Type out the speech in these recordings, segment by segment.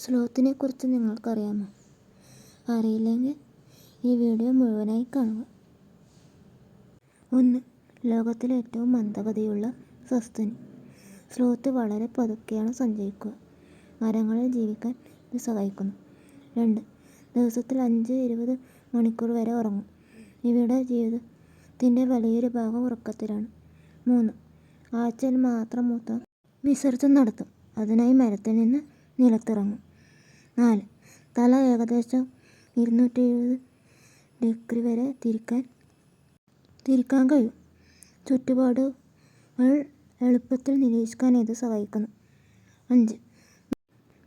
സ്ലോത്തിനെ കുറിച്ച് നിങ്ങൾക്കറിയാമോ? അറിയില്ലെങ്കിൽ ഈ വീഡിയോ മുഴുവനായി കാണുക. 1. ലോകത്തിലെ ഏറ്റവും മന്ദഗതിയുള്ള സസ്തനി. സ്ലോത്ത് വളരെ പതുക്കെയാണ് സഞ്ചരിക്കുക. മരങ്ങളിൽ ജീവിക്കാൻ ഇത് സഹായിക്കുന്നു. 2. ദിവസത്തിൽ 5-20 മണിക്കൂർ വരെ ഉറങ്ങും. ഇവയുടെ ജീവിതത്തിൻ്റെ വലിയൊരു ഭാഗം ഉറക്കത്തിലാണ്. 3. ആഴ്ചയിൽ മാത്രം മൂത്ര വിസർജനം നടത്തും. അതിനായി മരത്തിൽ നിന്ന് നിലത്തിറങ്ങും. 4. തല ഏകദേശം 270 ഡിഗ്രി വരെ തിരിക്കാൻ കഴിയും. ചുറ്റുപാടുകൾ എളുപ്പത്തിൽ നിരീക്ഷിക്കാൻ ഇത് സഹായിക്കുന്നു. 5.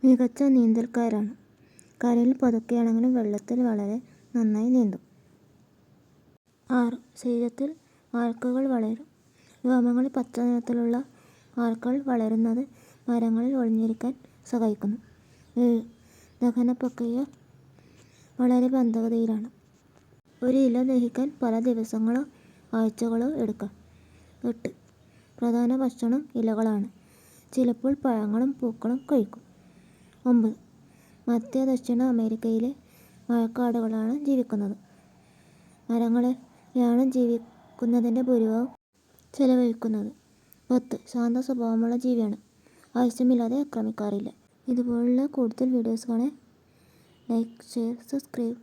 മികച്ച നീന്തൽക്കാരാണ്. കരയിൽ പതുക്കെയാണെങ്കിലും വെള്ളത്തിൽ വളരെ നന്നായി നീന്തും. 6. ശരീരത്തിൽ ആർക്കുകൾ വളരും. രോമങ്ങളിൽ പച്ച നിറത്തിലുള്ള ആർക്കുകൾ വളരുന്നത് മരങ്ങളിൽ ഒളിഞ്ഞിരിക്കാൻ സഹായിക്കുന്നു. 7. ദഹന പ്രക്രിയ വളരെ മന്ദഗതിയിലാണ്. ഒരു ഇല ദഹിക്കാൻ പല ദിവസങ്ങളോ ആഴ്ചകളോ എടുക്കാം. 8. പ്രധാന ഭക്ഷണം ഇലകളാണ്. ചിലപ്പോൾ പഴങ്ങളും പൂക്കളും കഴിക്കും. 9. മധ്യ ദക്ഷിണ അമേരിക്കയിലെ മഴക്കാടുകളാണ് ജീവിക്കുന്നത്. മരങ്ങളിലാണ് ജീവിക്കുന്നതിൻ്റെ ഭൂരിഭാഗം ചെലവഴിക്കുന്നത്. 10. ശാന്ത സ്വഭാവമുള്ള ജീവിയാണ്. ആവശ്യമില്ലാതെ ആക്രമിക്കാറില്ല. ഇതുപോലുള്ള കൂടുതൽ വീഡിയോസ് കാണാൻ ലൈക്ക്, ഷെയർ, സബ്സ്ക്രൈബ്.